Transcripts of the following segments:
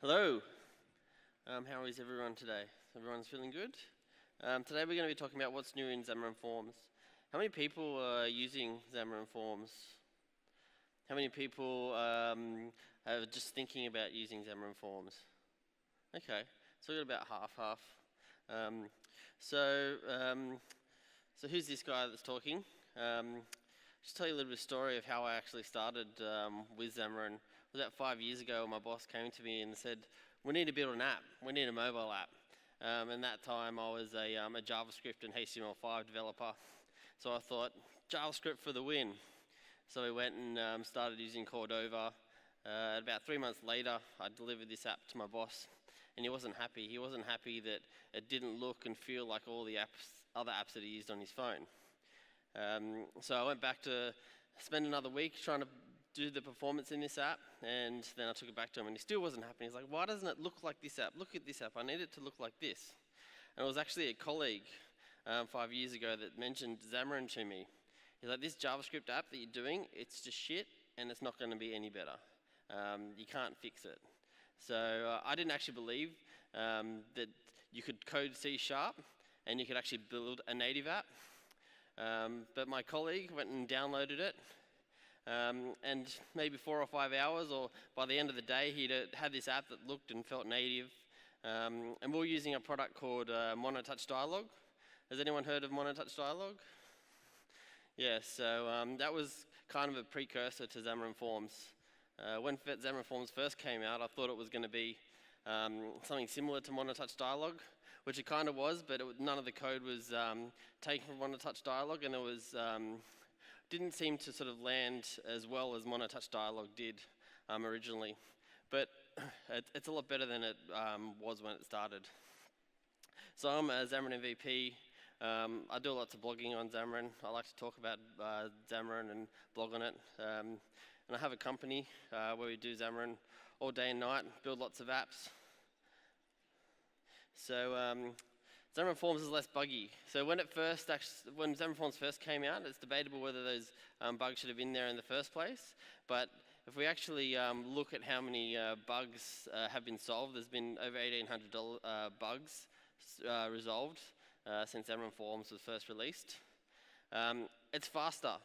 Hello. How is everyone today? Everyone's feeling good? Today we're going to be talking about what's new in Xamarin Forms. How many people are using Xamarin Forms? How many people are just thinking about using Xamarin Forms? Okay, so we've got about half-half. So who's this guy that's talking? Just tell you a little bit of story of how I actually started with Xamarin. It was about 5 years ago. My boss came to me and said, "We need to build an app. We need a mobile app." And that time I was a JavaScript and HTML5 developer. So I thought, JavaScript for the win. So we went and started using Cordova. About 3 months later, I delivered this app to my boss, and he wasn't happy. He wasn't happy that it didn't look and feel like all the other apps that he used on his phone. So I went back to spend another week trying to do the performance in this app, and then I took it back to him, and he still wasn't happy. He's like, "Why doesn't it look like this app? Look at this app. I need it to look like this." And it was actually a colleague 5 years ago that mentioned Xamarin to me. He's like, "This JavaScript app that you're doing, it's just shit, and it's not going to be any better. You can't fix it." So I didn't actually believe that you could code C# and you could actually build a native app. But my colleague went and downloaded it, and maybe 4 or 5 hours, or by the end of the day, he'd had this app that looked and felt native. And we were using a product called Monotouch Dialog. Has anyone heard of Monotouch Dialog? Yeah, so that was kind of a precursor to Xamarin Forms. When Xamarin Forms first came out, I thought it was going to be something similar to Monotouch Dialog, which it kind of was, but none of the code was taken from Monotouch Dialog, and it was didn't seem to sort of land as well as Monotouch Dialog did originally. But it's a lot better than it was when it started. So I'm a Xamarin MVP. I do lots of blogging on Xamarin. I like to talk about Xamarin and blog on it. And I have a company where we do Xamarin all day and night, build lots of apps. So Xamarin Forms is less buggy. So when Xamarin Forms first came out, it's debatable whether those bugs should have been there in the first place. But if we actually look at how many bugs have been solved, there's been over 1,800 bugs resolved since Xamarin Forms was first released. It's faster.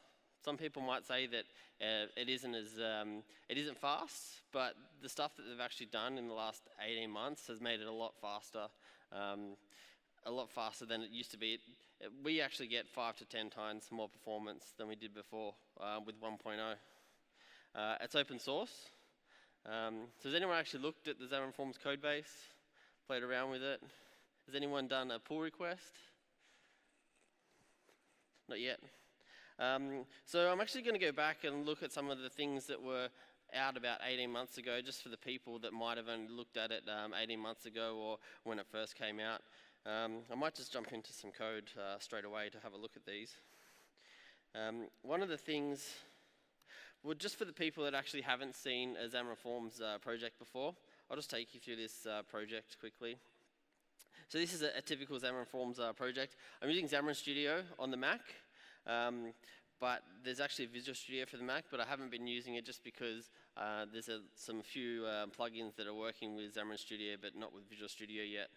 Some people might say that it isn't fast, but the stuff that they've actually done in the last 18 months has made it a lot faster than it used to be. We actually get 5 to 10 times more performance than we did before with 1.0. It's open source. So has anyone actually looked at the Xamarin Forms code base, played around with it? Has anyone done a pull request? Not yet. So I'm actually going to go back and look at some of the things that were out about 18 months ago, just for the people that might have only looked at it 18 months ago or when it first came out. I might just jump into some code straight away to have a look at these. One of the things, well, just for the people that actually haven't seen a Xamarin Forms project before, I'll just take you through this project quickly. So this is a typical Xamarin Forms project. I'm using Xamarin Studio on the Mac. But there's actually Visual Studio for the Mac, but I haven't been using it just because there's some few plugins that are working with Xamarin Studio, but not with Visual Studio yet.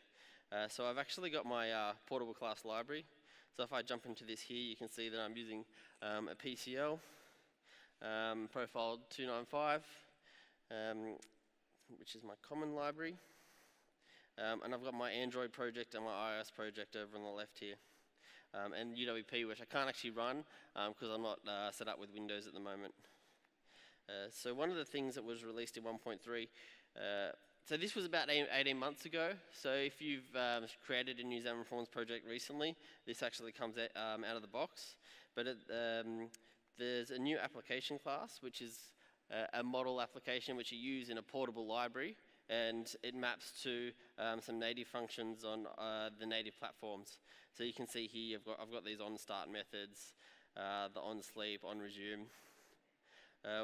So I've actually got my portable class library. So if I jump into this here, you can see that I'm using a PCL, profile 295, which is my common library. And I've got my Android project and my iOS project over on the left here. And UWP, which I can't actually run because I'm not set up with Windows at the moment. So one of the things that was released in 1.3, so this was about 18 months ago. So if you've created a new Xamarin Forms project recently, this actually comes out of the box. But there's a new application class, which is a model application which you use in a portable library, and it maps to some native functions on the native platforms. So you can see here, I've got these on-start methods, the on-sleep, on-resume.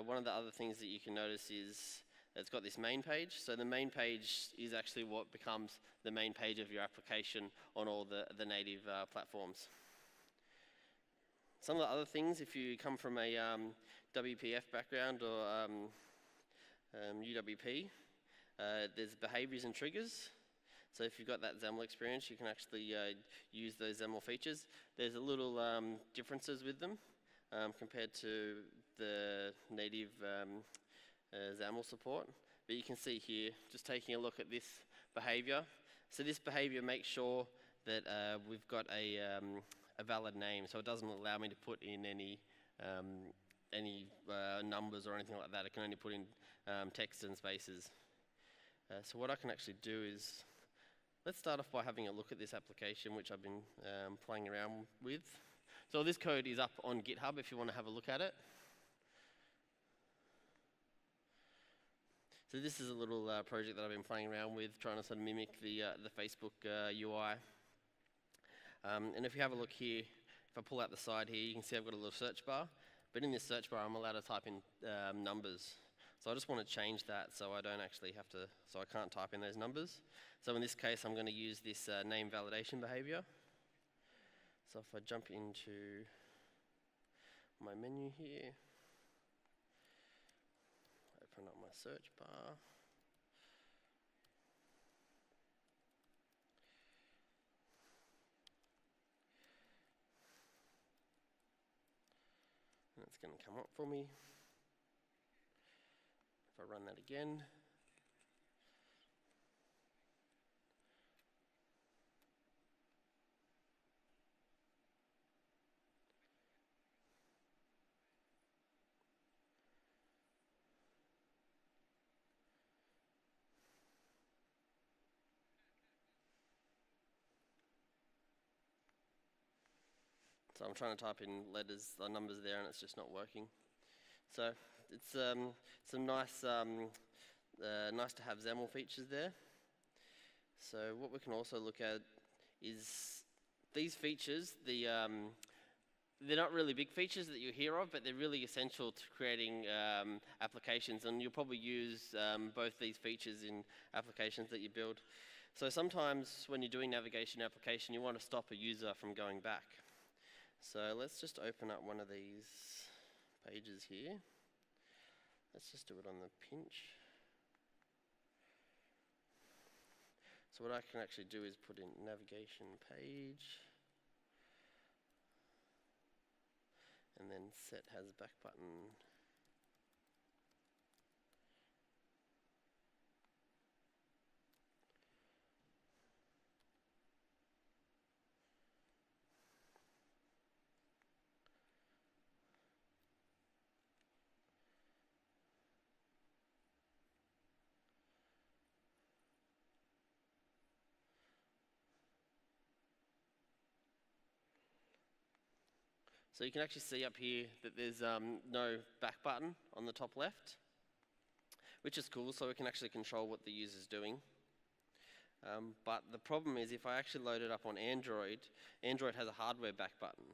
One of the other things that you can notice is it's got this main page. So the main page is actually what becomes the main page of your application on all the native platforms. Some of the other things, if you come from a WPF background or UWP, There's behaviors and triggers. So if you've got that XAML experience, you can actually use those XAML features. There's a little differences with them compared to the native XAML support. But you can see here, just taking a look at this behavior. So this behavior makes sure that we've got a valid name, so it doesn't allow me to put in any numbers or anything like that. I can only put in text and spaces. So what I can actually do is, let's start off by having a look at this application, which I've been playing around with. So this code is up on GitHub if you want to have a look at it. So this is a little project that I've been playing around with, trying to sort of mimic the Facebook UI. And if you have a look here, if I pull out the side here, you can see I've got a little search bar. But in this search bar, I'm allowed to type in numbers. So I just want to change that so I don't actually have to, so I can't type in those numbers. So in this case, I'm going to use this name validation behavior. So if I jump into my menu here, open up my search bar. And it's going to come up for me. If I run that again, so I'm trying to type in letters, numbers there, and it's just not working. So it's some nice, nice to have XAML features there. So what we can also look at is these features. They're not really big features that you hear of, but they're really essential to creating applications, and you'll probably use both these features in applications that you build. So sometimes when you're doing navigation application, you want to stop a user from going back. So let's just open up one of these pages here. Let's just do it on the pinch. So what I can actually do is put in navigation page, and then set has back button. So you can actually see up here that there's no back button on the top left, which is cool, so we can actually control what the user's doing. But the problem is if I actually load it up on Android, Android has a hardware back button.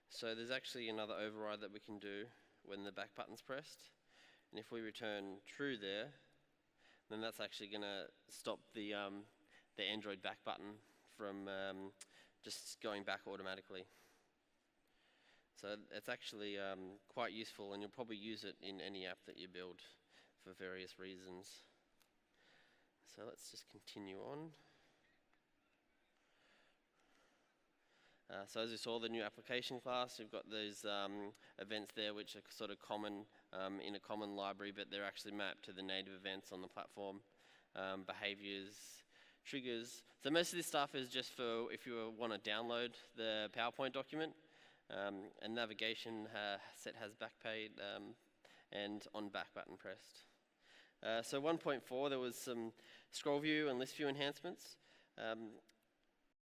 So there's actually another override that we can do when the back button's pressed. And if we return true there, then that's actually going to stop the Android back button from just going back automatically. So it's actually quite useful, and you'll probably use it in any app that you build for various reasons. So let's just continue on. So as you saw, the new application class, you've got those events there which are sort of common in a common library, but they're actually mapped to the native events on the platform. Behaviors, triggers. So most of this stuff is just for if you want to download the PowerPoint document. And navigation set has back paid and on back button pressed. So 1.4, there was some scroll view and list view enhancements.